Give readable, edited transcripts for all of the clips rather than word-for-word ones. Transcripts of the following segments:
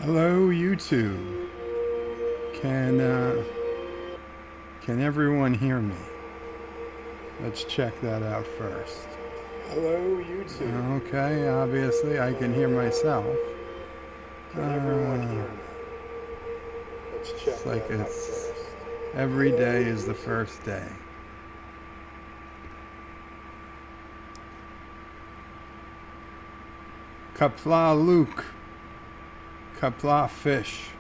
Hello, YouTube. Can everyone hear me? Let's check that out first. Hello, YouTube. Okay, obviously I can hear myself. Can everyone hear me? Let's check It's like that out it's first. every day is the first day. Qapla Luke. Qapla Fish.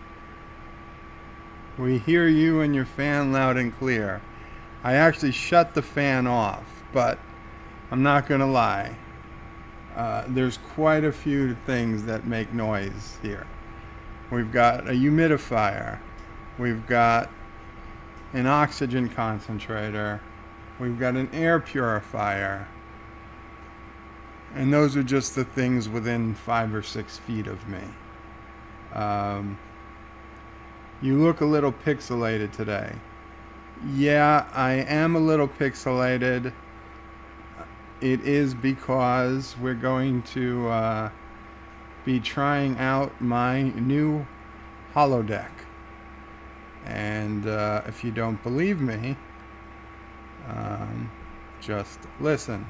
We hear you and your fan loud and clear. I actually shut the fan off, but I'm not gonna lie. There's quite a few things that make noise here. We've got a humidifier. We've got an oxygen concentrator. We've got an air purifier. And those are just the things within 5 or 6 feet of me. You look a little pixelated today. Yeah, I am a little pixelated. It is because we're going to be trying out my new Holodeck. And if you don't believe me, just listen.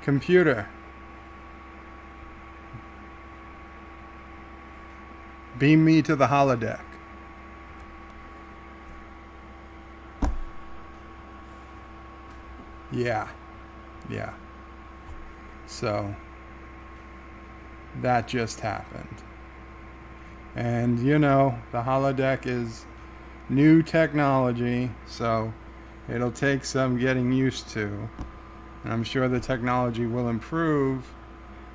Computer, beam me to the Holodeck. Yeah. So that just happened. And you know, the holodeck is new technology, so it'll take some getting used to. And I'm sure the technology will improve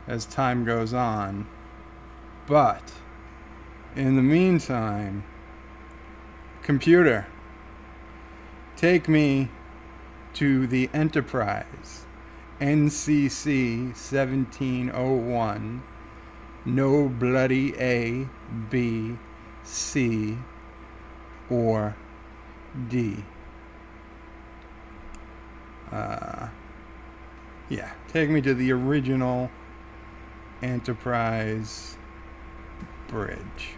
as time goes on. But in the meantime, computer, take me to the Enterprise NCC 1701. No bloody A, B, C, or D. Yeah, take me to the original Enterprise bridge.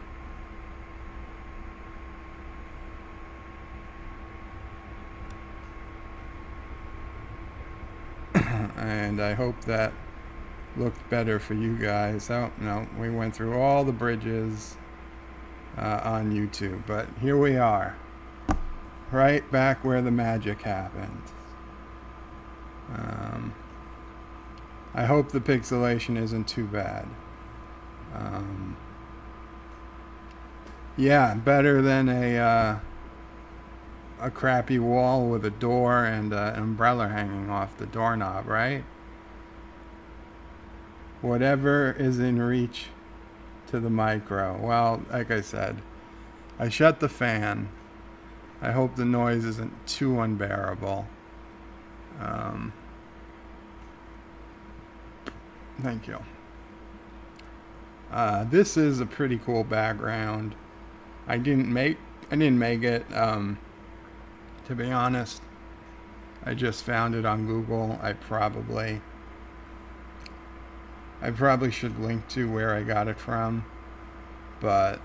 And I hope that looked better for you guys. Oh, no, we went through all the bridges on YouTube, but here we are, right back where the magic happened. I hope the pixelation isn't too bad. Yeah, better than a crappy wall with a door and an umbrella hanging off the doorknob, right? Whatever is in reach to the micro. Well, like I said, I shut the fan. I hope the noise isn't too unbearable. Thank you. This is a pretty cool background. I didn't make it. To be honest, I just found it on Google. I probably should link to where I got it from, but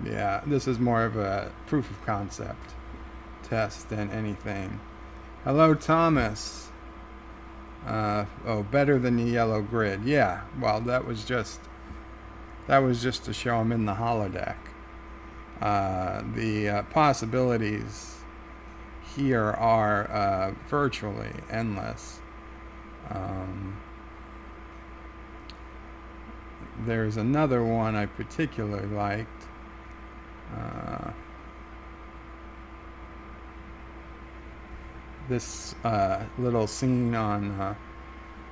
yeah, this is more of a proof of concept test than anything. Hello, Thomas. Better than the yellow grid. Yeah, well, that was just to show him in the holodeck. The possibilities here are virtually endless. There's another one I particularly liked. This little scene on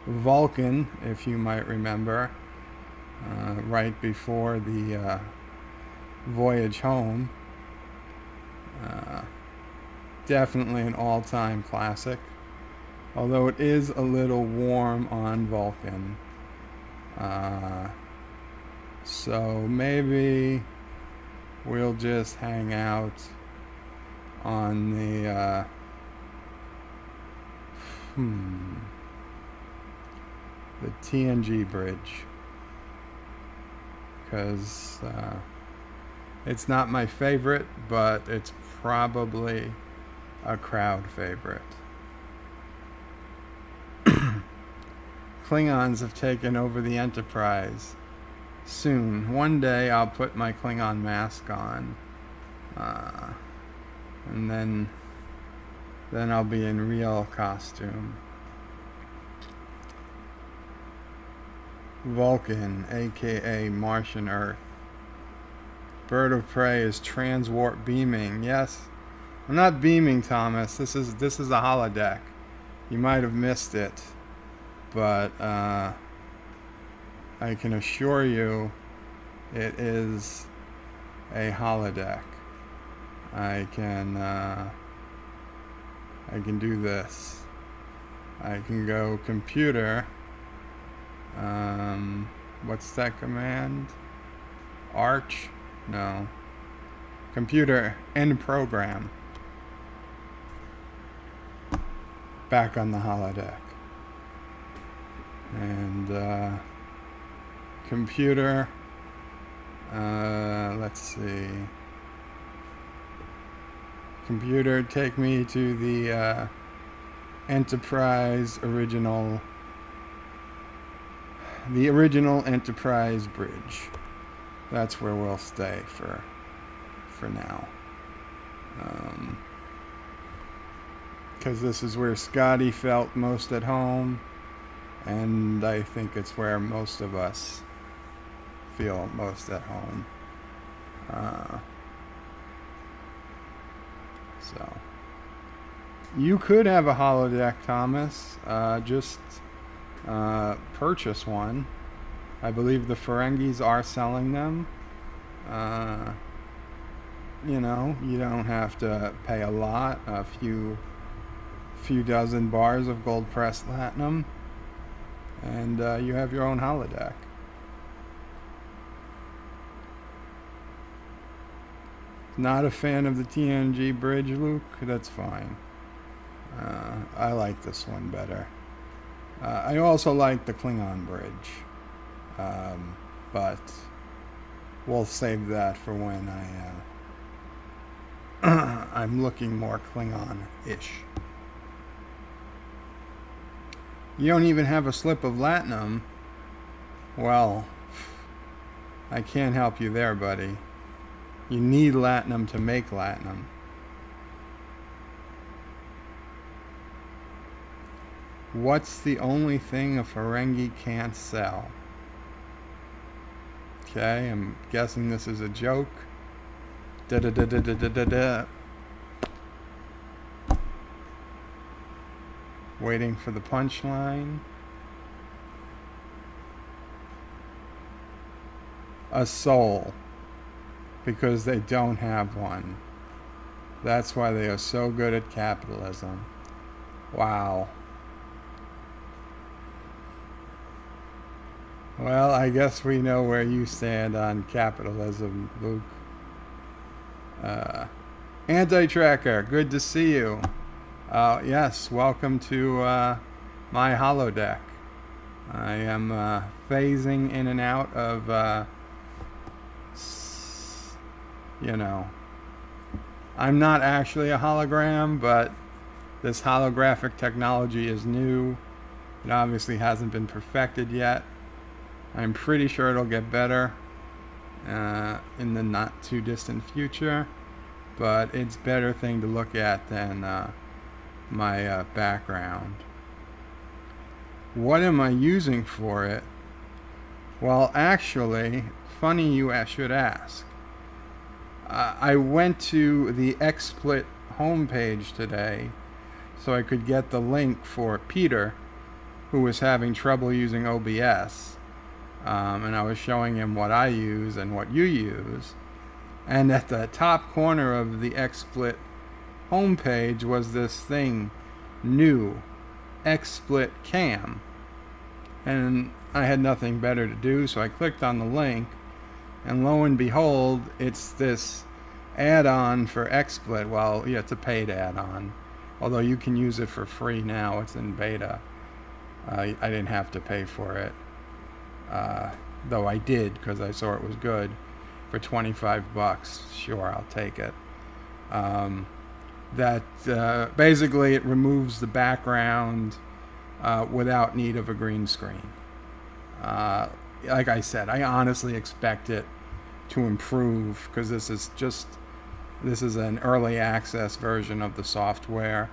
Vulcan, if you might remember, right before the voyage home. Definitely an all-time classic, although it is a little warm on Vulcan. So maybe we'll just hang out on the the TNG bridge. because it's not my favorite, but it's probably a crowd favorite. Klingons have taken over the Enterprise. Soon, one day, I'll put my Klingon mask on, and then I'll be in real costume. Vulcan, aka Martian Earth. Bird of Prey is transwarp beaming. Yes, I'm not beaming, Thomas. This is a holodeck. You might have missed it, but I can assure you, it is a holodeck. I can do this. I can go computer. What's that command? Arch? No. Computer end program. Back on the holodeck. And computer. Let's see. Computer, take me to the Enterprise original. The original Enterprise bridge. That's where we'll stay for now. Because this is where Scotty felt most at home, and I think it's where most of us feel most at home. So you could have a holodeck, Thomas. Just purchase one. I believe the Ferengis are selling them. You know, you don't have to pay a lot. A few dozen bars of gold pressed platinum, and you have your own holodeck. Not a fan of the TNG bridge, Luke? That's fine. I like this one better. I also like the Klingon bridge, but we'll save that for when I'm looking more Klingon-ish. You don't even have a slip of latinum. Well, I can't help you there, buddy. You need latinum to make latinum. What's the only thing a Ferengi can't sell? Okay, I'm guessing this is a joke. Da-da-da-da-da-da-da. Waiting for the punchline. A soul. Because they don't have one. That's why they are so good at capitalism. Wow. Well, I guess we know where you stand on capitalism, Luke. Anti-Tracker, good to see you. Yes, welcome to my holodeck. I am phasing in and out of, you know, I'm not actually a hologram, but this holographic technology is new. It obviously hasn't been perfected yet. I'm pretty sure it'll get better in the not too distant future, but it's a better thing to look at than my background. What am I using for it? Well, actually, funny you should ask. I went to the XSplit homepage today so I could get the link for Peter, who was having trouble using OBS. And I was showing him what I use and what you use. And at the top corner of the XSplit homepage was this thing, new, XSplit Cam. And I had nothing better to do, so I clicked on the link. And lo and behold, it's this add-on for XSplit. Well, yeah, it's a paid add-on. Although you can use it for free now. It's in beta. I didn't have to pay for it. though I did because I saw it was good, for 25 bucks. Sure, I'll take it. Basically it removes the background without need of a green screen. Like I said, I honestly expect it to improve because this is an early access version of the software.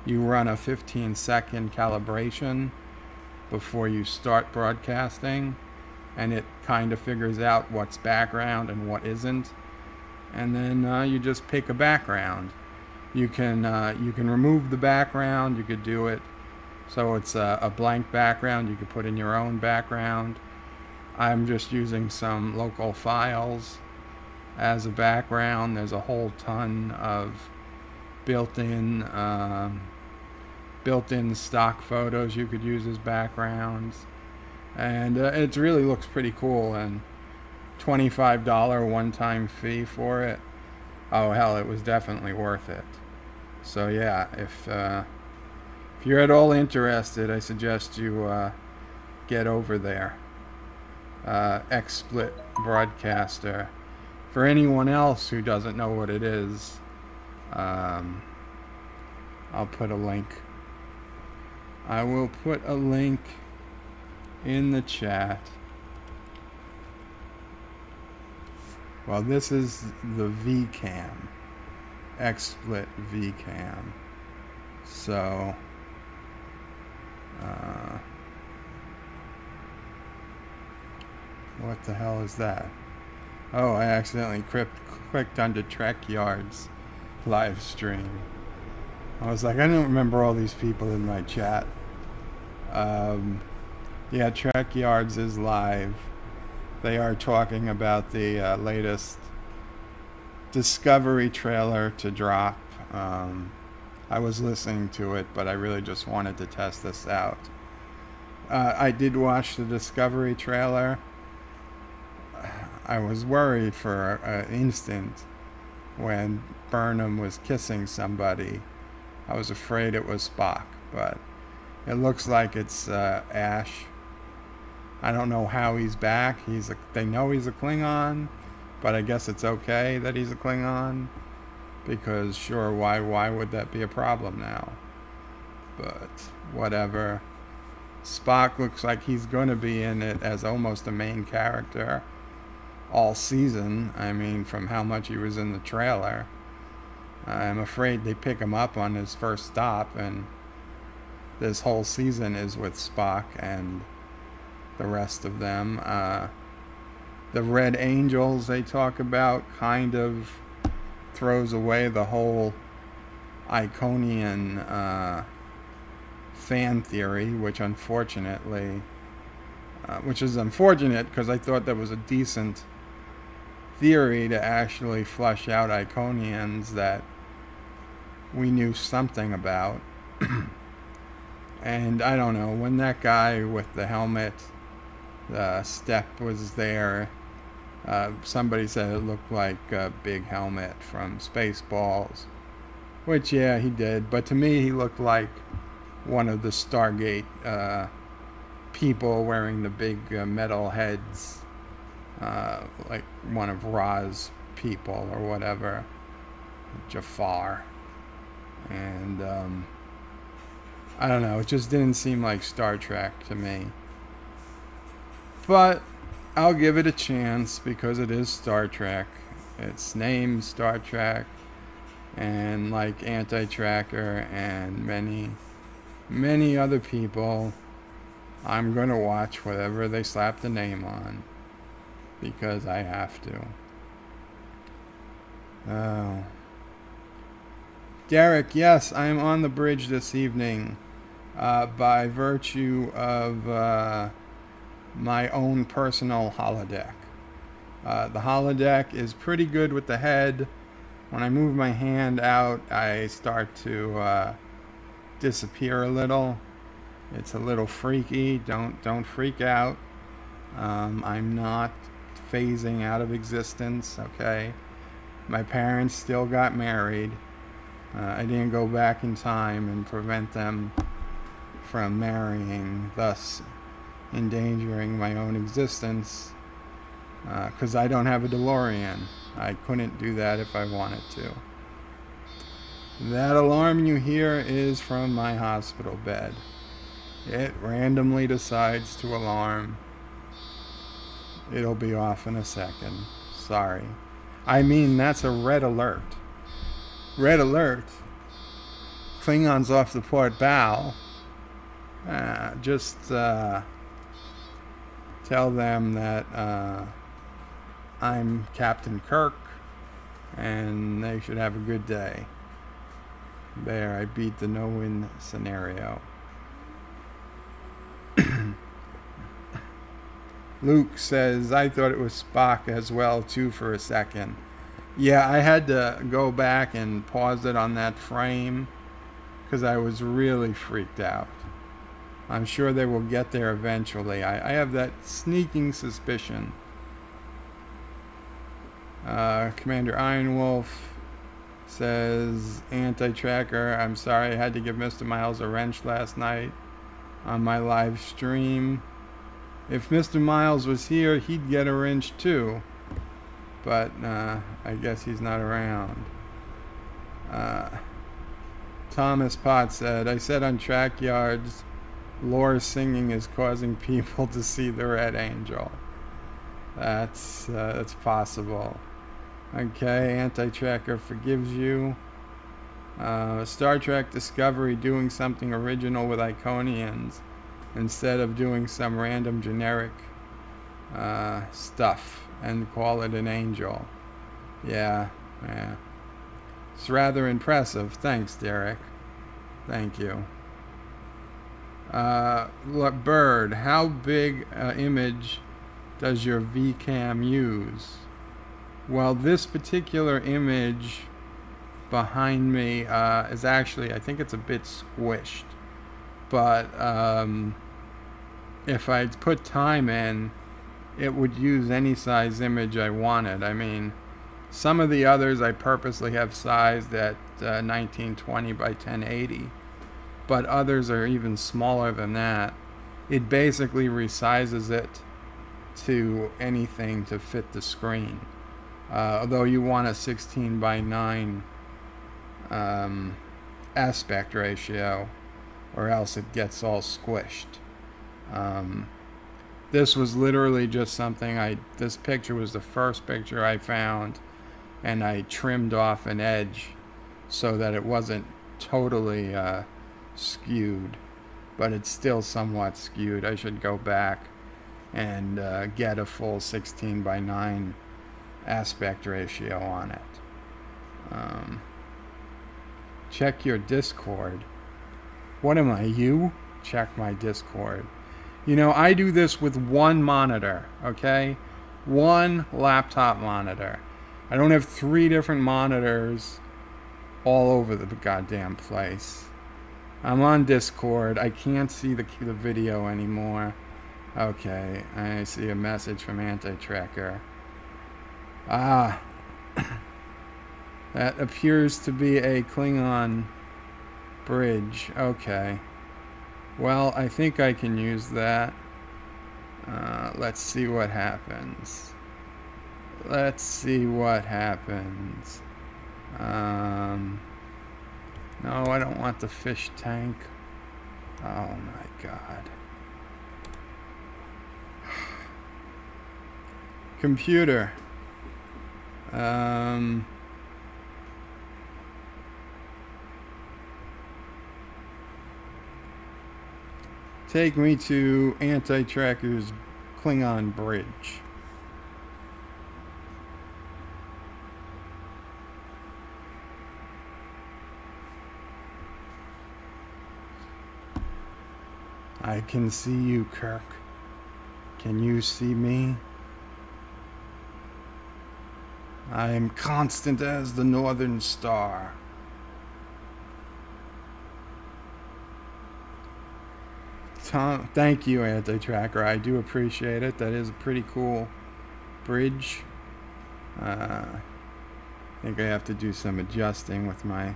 You run a 15-second calibration before you start broadcasting, and it kind of figures out what's background and what isn't, and then you just pick a background. You can remove the background. You could do it so it's a blank background. You could put in your own background. I'm just using some local files as a background. There's a whole ton of built-in stock photos you could use as backgrounds, and it really looks pretty cool. And $25 one-time fee for it. Oh hell, it was definitely worth it. So yeah, if you're at all interested, I suggest you get over there. XSplit Broadcaster. For anyone else who doesn't know what it is, I'll put a link. I will put a link in the chat. Well, this is the VCam. XSplit VCam. So, what the hell is that? Oh, I accidentally clicked onto Trek Yard's live stream. I was like, I don't remember all these people in my chat. Yeah, Trek Yards is live. They are talking about the latest Discovery trailer to drop. I was listening to it, but I really just wanted to test this out. I did watch the Discovery trailer. I was worried for an instant when Burnham was kissing somebody. I was afraid it was Spock, but it looks like it's Ash. I don't know how he's back. They know he's a Klingon, but I guess it's okay that he's a Klingon, because sure, why would that be a problem now? But whatever. Spock looks like he's going to be in it as almost a main character all season. I mean, from how much he was in the trailer. I'm afraid they pick him up on his first stop, and this whole season is with Spock and the rest of them. The Red Angels they talk about kind of throws away the whole Iconian fan theory, which is unfortunate because I thought that was a decent theory to actually flush out Iconians that we knew something about. And I don't know, when that guy with the helmet, Step, was there, somebody said it looked like a big helmet from Spaceballs, which yeah, he did, but to me he looked like one of the Stargate people wearing the big metal heads, like one of Ra's people or whatever, Jafar. And I don't know, it just didn't seem like Star Trek to me. But I'll give it a chance because it is Star Trek. It's named Star Trek, and like Anti-Tracker and many other people, I'm going to watch whatever they slap the name on because I have to. Oh. Derek, yes, I am on the bridge this evening by virtue of my own personal holodeck. The holodeck is pretty good with the head. When I move my hand out, I start to disappear a little. It's a little freaky. Don't freak out. I'm not phasing out of existence, okay? My parents still got married. I didn't go back in time and prevent them from marrying, thus endangering my own existence, because I don't have a DeLorean. I couldn't do that if I wanted to. That alarm you hear is from my hospital bed. It randomly decides to alarm. It'll be off in a second. Sorry. I mean, that's a red alert. Red alert. Klingons off the port bow. Just tell them that I'm Captain Kirk and they should have a good day. There, I beat the no-win scenario. Luke says, I thought it was Spock as well, too, for a second. Yeah, I had to go back and pause it on that frame because I was really freaked out. I'm sure they will get there eventually. I have that sneaking suspicion. Commander Ironwolf says, Anti-Tracker, I'm sorry I had to give Mr. Miles a wrench last night on my live stream. If Mr. Miles was here, he'd get a wrench too. But I guess he's not around. Thomas Potts said, I said on Track Yards, Lore singing is causing people to see the Red Angel. That's possible. Okay, Anti-Tracker forgives you. Star Trek Discovery doing something original with Iconians instead of doing some random generic stuff and call it an angel. Yeah. It's rather impressive. Thanks, Derek. Thank you. Look, Bird, how big image does your VCam use? Well, this particular image behind me is actually, I think it's a bit squished. But if I put time in, it would use any size image I wanted. I mean, some of the others I purposely have sized at 1920 by 1080. But others are even smaller than that. It basically resizes it to anything to fit the screen. Although you want a 16 by 9 aspect ratio, or else it gets all squished. This was literally just something this picture was the first picture I found, and I trimmed off an edge so that it wasn't totally skewed, but it's still somewhat skewed. I should go back and get a full 16 by 9 aspect ratio on it. Check your Discord. What am I, you? Check my Discord. You know, I do this with one monitor, okay? One laptop monitor. I don't have 3 different monitors all over the goddamn place. I'm on Discord. I can't see the video anymore. Okay, I see a message from Anti-Tracker. That appears to be a Klingon bridge. Okay. Well, I think I can use that. Let's see what happens. Let's see what happens. No, I don't want the fish tank. Oh my god. Computer. Take me to Anti-Tracker's Klingon bridge. I can see you, Kirk. Can you see me? I am constant as the northern star. Tom, thank you, Anti-Tracker. I do appreciate it. That is a pretty cool bridge. I think I have to do some adjusting with my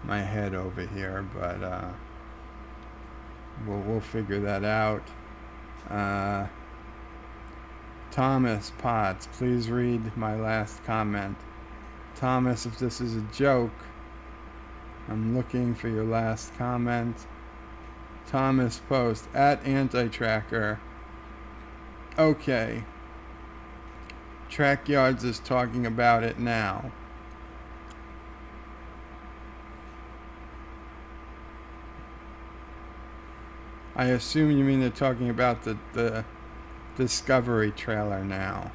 head over here, but we'll figure that out. Thomas Potts, please read my last comment. Thomas, if this is a joke, I'm looking for your last comment. Thomas Post at Anti-Tracker. Okay. Track Yards is talking about it now. I assume you mean they're talking about the Discovery trailer now.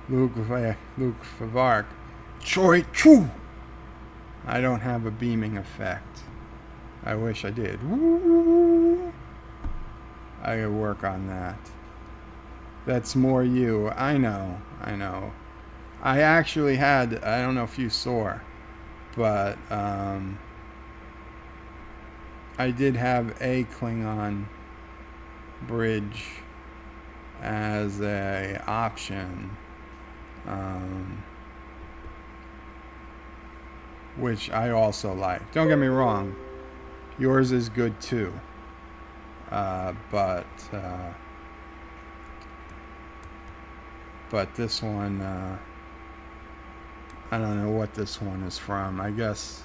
Luke Favark. Choi Chu! I don't have a beaming effect. I wish I did. Woo! I gotta work on that. That's more you. I know. I actually had, I don't know if you saw, but I did have a Klingon bridge as a option, which I also like. Don't get me wrong, yours is good too, but this one, I don't know what this one is from. I guess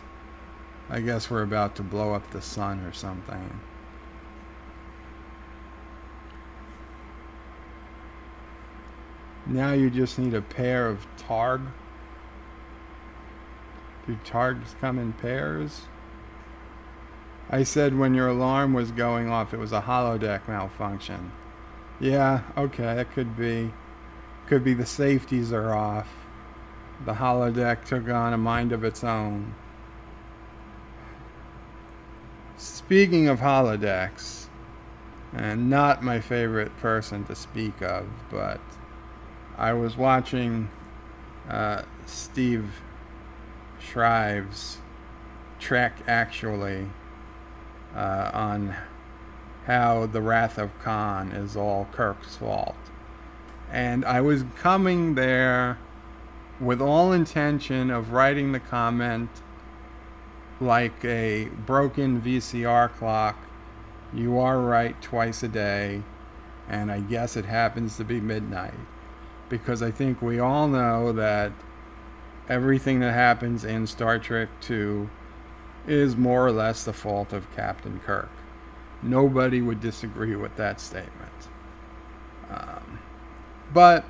we're about to blow up the sun or something. Now you just need a pair of Targ. Do Targs come in pairs? I said when your alarm was going off, it was a holodeck malfunction. Yeah, okay, it could be. Could be the safeties are off. The holodeck took on a mind of its own. Speaking of holodecks, and not my favorite person to speak of, but I was watching Steve Shrive's Trek Actually on how the Wrath of Khan is all Kirk's fault. And I was coming there with all intention of writing the comment like a broken VCR clock. You are right twice a day, and I guess it happens to be midnight. Because I think we all know that everything that happens in Star Trek II is more or less the fault of Captain Kirk. Nobody would disagree with that statement. But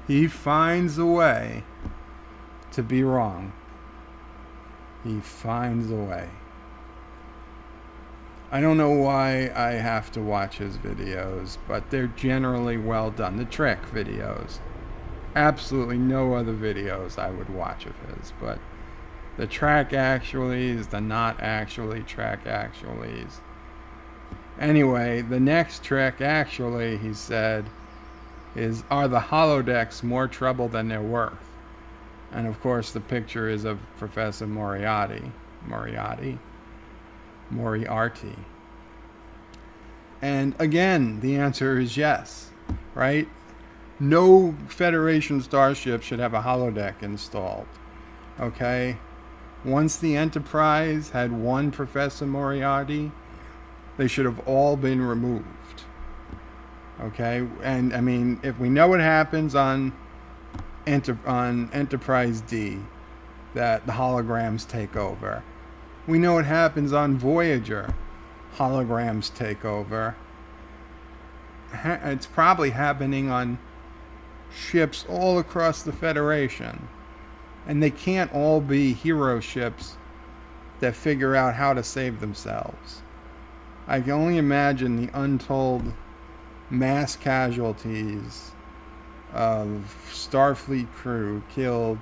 he finds a way to be wrong. He finds a way. I don't know why I have to watch his videos, but they're generally well done. The Trek videos. Absolutely no other videos I would watch of his, but the Track Actuallys, the Not Actually Track Actuallys. Anyway, the next Trek Actually, he said, are the holodecks more trouble than they're worth? And of course the picture is of Professor Moriarty. And again, the answer is yes, right? No Federation starship should have a holodeck installed, okay? Once the Enterprise had one Professor Moriarty, they should have all been removed. Okay, and I mean, if we know what happens on Enterprise D, that the holograms take over. We know what happens on Voyager. Holograms take over. It's probably happening on ships all across the Federation. And they can't all be hero ships that figure out how to save themselves. I can only imagine the untold mass casualties of Starfleet crew killed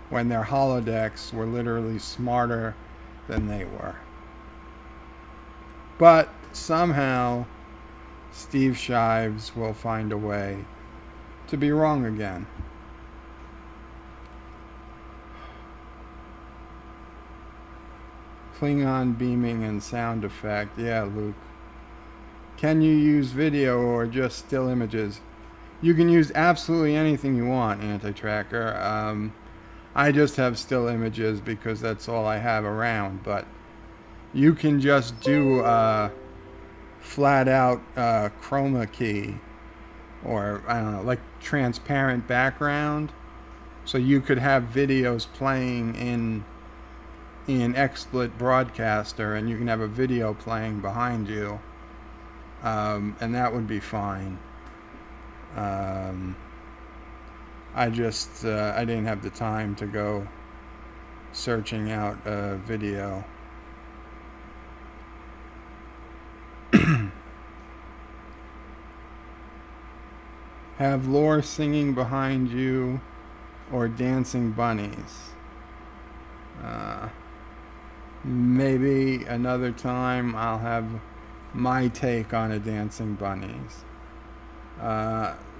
when their holodecks were literally smarter than they were. But somehow Steve Shives will find a way to be wrong again. Klingon beaming and sound effect. Yeah, Luke. Can you use video or just still images? You can use absolutely anything you want, Anti-Tracker. I just have still images because that's all I have around. But you can just do flat out chroma key, or I don't know, like transparent background. So you could have videos playing in XSplit Broadcaster, and you can have a video playing behind you, and that would be fine. I just I didn't have the time to go searching out a video. Have Lore singing behind you or dancing bunnies. Maybe another time I'll have my take on a dancing bunnies.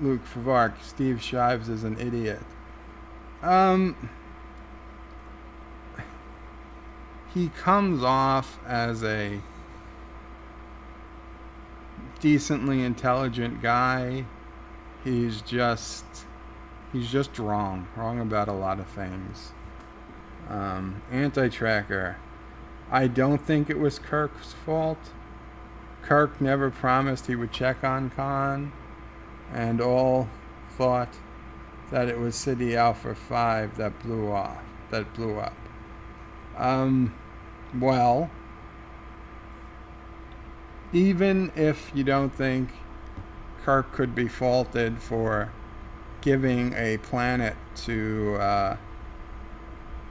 Luke Favark, Steve Shives is an idiot. He comes off as a decently intelligent guy. He's just wrong about a lot of things. Anti-tracker. I don't think it was Kirk's fault. Kirk never promised he would check on Khan, and all thought that it was City Alpha 5 that blew up. Well, even if you don't think Kirk could be faulted for giving a planet to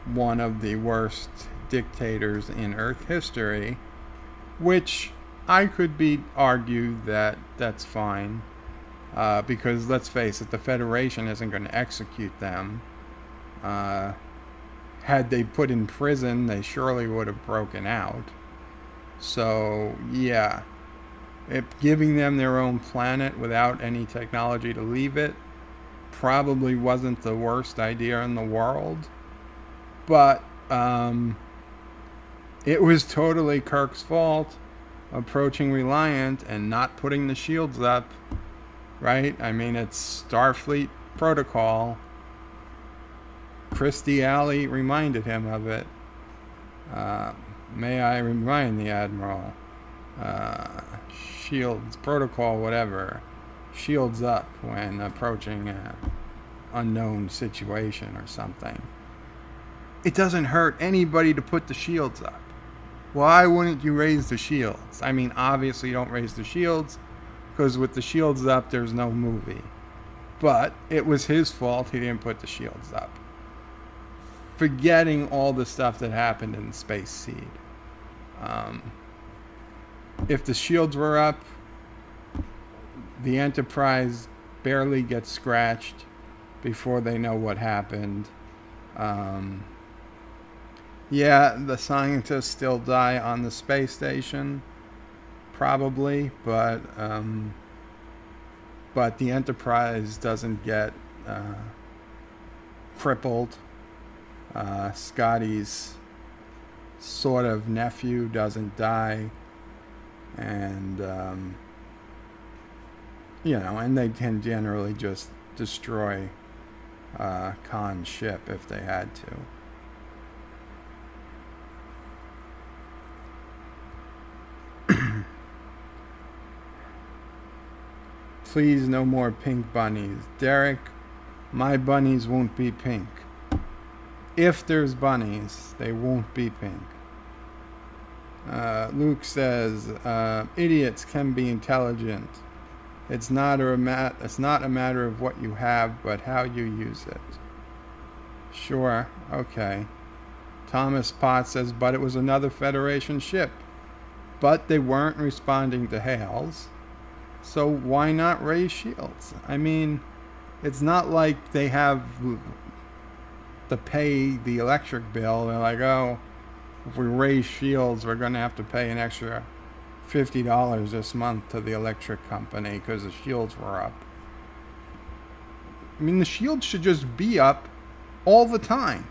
one of the worst dictators in Earth history, which I could be argued that that's fine, because let's face it, the Federation isn't going to execute them. Had they put in prison, they surely would have broken out. So yeah, giving them their own planet without any technology to leave it probably wasn't the worst idea in the world, but it was totally Kirk's fault approaching Reliant and not putting the shields up, right? I mean, it's Starfleet protocol. Christy Alley reminded him of it. May I remind the Admiral, shields protocol, whatever, shields up when approaching an unknown situation or something. It doesn't hurt anybody to put the shields up. Why wouldn't you raise the shields? I mean, obviously you don't raise the shields because with the shields up there's no movie, but it was his fault he didn't put the shields up, forgetting all the stuff that happened in Space Seed. If the shields were up, the Enterprise barely gets scratched before they know what happened. Yeah, the scientists still die on the space station, probably, but the Enterprise doesn't get crippled. Scotty's sort of nephew doesn't die, and and they can generally just destroy Khan's ship if they had to. Please, no more pink bunnies. Derek, my bunnies won't be pink. If there's bunnies, they won't be pink. Luke says, idiots can be intelligent. It's not a matter of what you have, but how you use it. Sure, okay. Thomas Potts says, but it was another Federation ship. But they weren't responding to hails. So why not raise shields? I mean, it's not like they have to pay the electric bill. They're like, oh, if we raise shields, we're going to have to pay an extra $50 this month to the electric company because the shields were up. I mean, the shields should just be up all the time.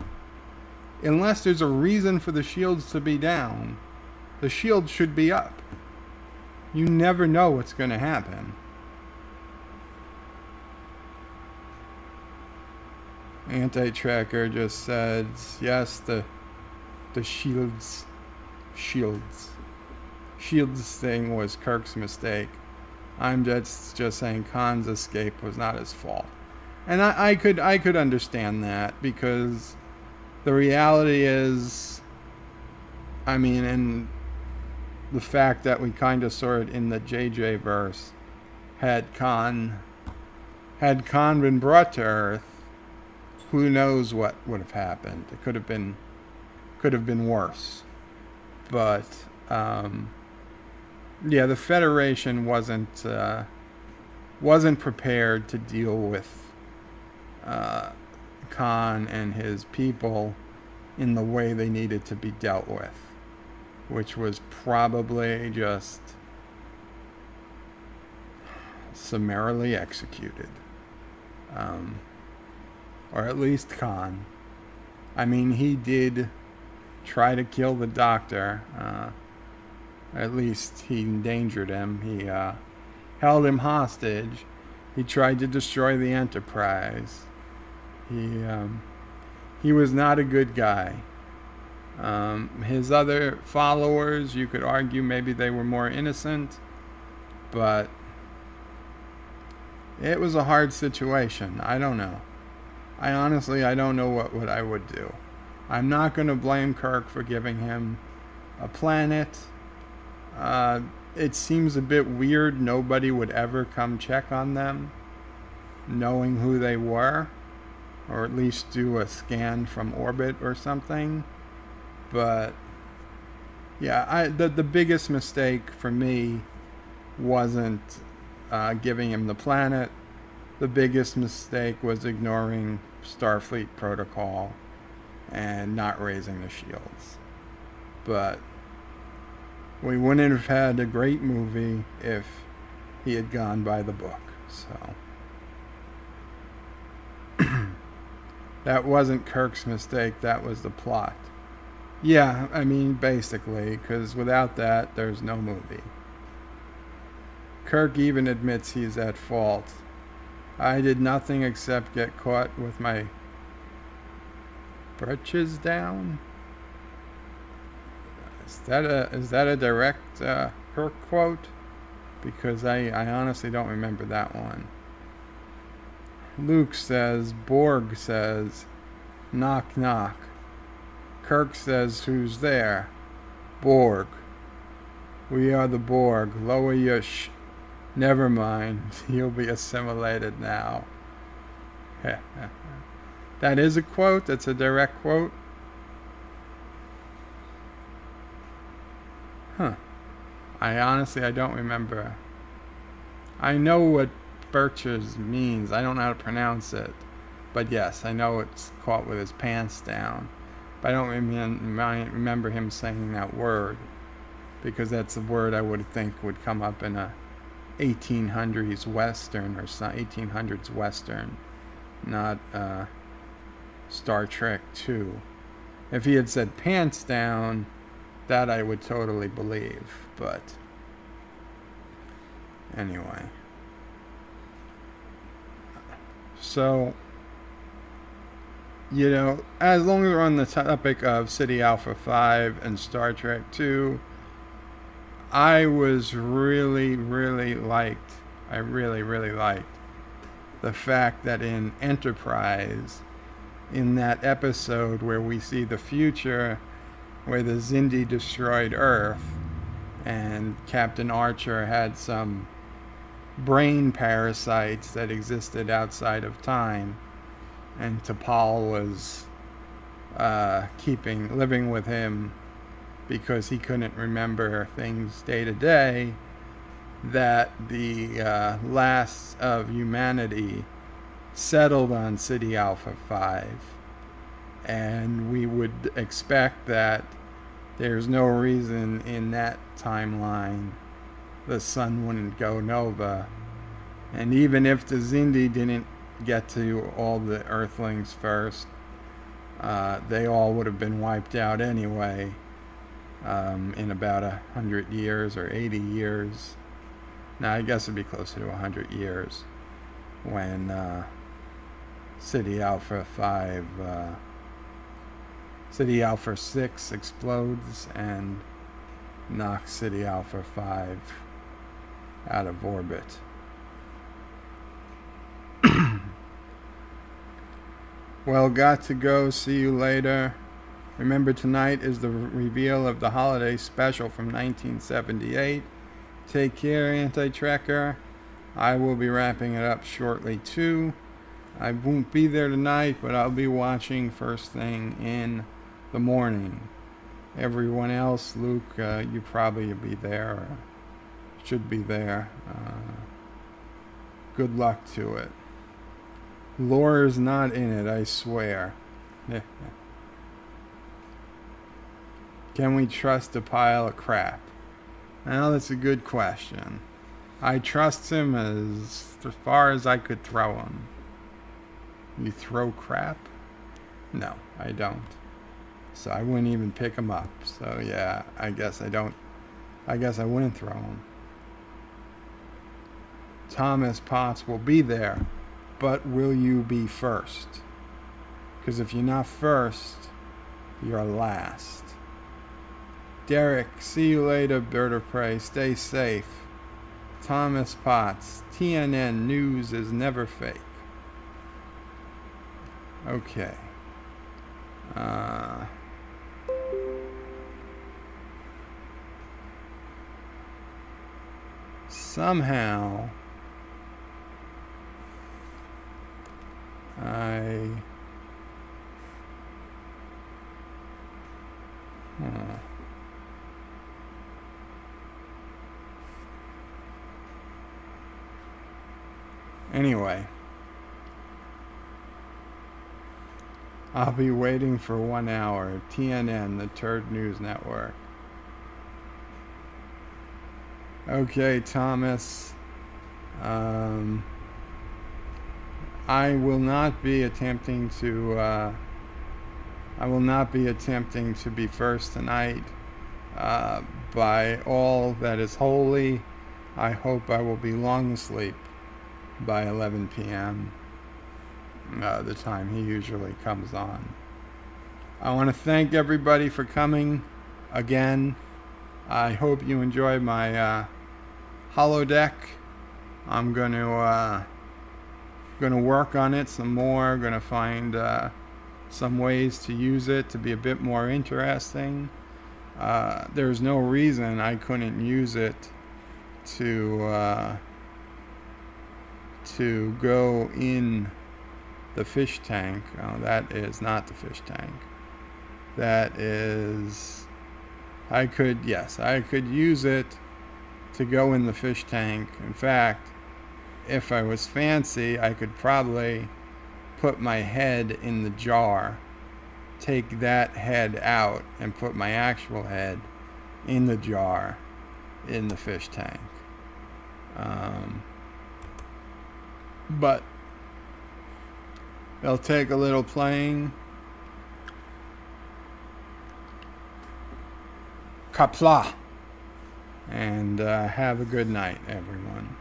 Unless there's a reason for the shields to be down, the shields should be up. You never know what's going to happen. Anti-Tracker just said, yes, the shields Shields. Shields' thing was Kirk's mistake. I'm just saying Khan's escape was not his fault. And I could understand that, because the reality is, I mean, and the fact that we kind of saw it in the JJ verse, had Khan been brought to Earth, who knows what would have happened. It could have been worse. But yeah, the Federation wasn't prepared to deal with Khan and his people in the way they needed to be dealt with, which was probably just summarily executed. Or at least Khan. I mean, he did try to kill the doctor. At least he endangered him. He held him hostage. He tried to destroy the Enterprise. He was not a good guy. His other followers, you could argue maybe they were more innocent, but it was a hard situation. I don't know. I don't know what I would do. I'm not going to blame Kirk for giving him a planet. It seems a bit weird nobody would ever come check on them, knowing who they were, or at least do a scan from orbit or something. But yeah, the biggest mistake for me wasn't giving him the planet. The biggest mistake was ignoring Starfleet protocol and not raising the shields. But we wouldn't have had a great movie if he had gone by the book. So that wasn't Kirk's mistake, that was the plot. Yeah, I mean, basically, because without that, there's no movie. Kirk even admits he's at fault. I did nothing except get caught with my britches down. Is that a direct Kirk quote? Because I honestly don't remember that one. Luke says, Borg says, knock knock. Kirk says, who's there? Borg. We are the Borg. Lower your Never mind. You'll be assimilated now. That is a quote? That's a direct quote? Huh. I don't remember. I know what Birchers means. I don't know how to pronounce it. But yes, I know it's caught with his pants down. But I don't remember him saying that word, because that's the word I would think would come up in a 1800s Western or 1800s Western, not Star Trek 2. If he had said pants down, that I would totally believe. But anyway. So, you know, as long as we're on the topic of City Alpha 5 and Star Trek 2, I really liked the fact that in Enterprise, in that episode where we see the future, where the Xindi destroyed Earth, and Captain Archer had some brain parasites that existed outside of time, and T'Pol was living with him because he couldn't remember things day to day, that the last of humanity settled on City Alpha 5. And we would expect that there's no reason in that timeline the sun wouldn't go nova. And even if the Xindi didn't get to all the Earthlings first, they all would have been wiped out anyway. In about 100 years or 80 years. Now, I guess it'd be closer to 100 years when City Alpha 5, City Alpha 6 explodes and knock City Alpha 5 out of orbit. Well, got to go. See you later. Remember, tonight is the reveal of the holiday special from 1978. Take care, Anti-Trekker. I will be wrapping it up shortly, too. I won't be there tonight, but I'll be watching first thing in the morning. Everyone else, Luke, you probably be there, or should be there. Good luck to it. Laura's not in it, I swear. Can we trust a pile of crap? Well, that's a good question. I trust him as far as I could throw him. You throw crap? No, I don't. So I wouldn't even pick him up. So yeah, I guess I wouldn't throw him. Thomas Potts will be there, but will you be first? Because if you're not first, you're last. Derek, see you later, bird of prey. Stay safe. Thomas Potts, TNN news is never fake. Okay. Somehow Anyway, I'll be waiting for 1 hour. TNN, the Turd News Network. Okay, Thomas. I will not be attempting to be first tonight. By all that is holy, I hope I will be long asleep by 11 p.m. The time he usually comes on. I want to thank everybody for coming again. I hope you enjoyed my holodeck. I'm going to work on it some more. Going to find some ways to use it to be a bit more interesting. There's no reason I couldn't use it to go in the fish tank. Oh, that is not the fish tank. That is... I could use it to go in the fish tank. In fact, if I was fancy, I could probably put my head in the jar, take that head out, and put my actual head in the jar in the fish tank. But it'll take a little playing. Qapla. And have a good night, everyone.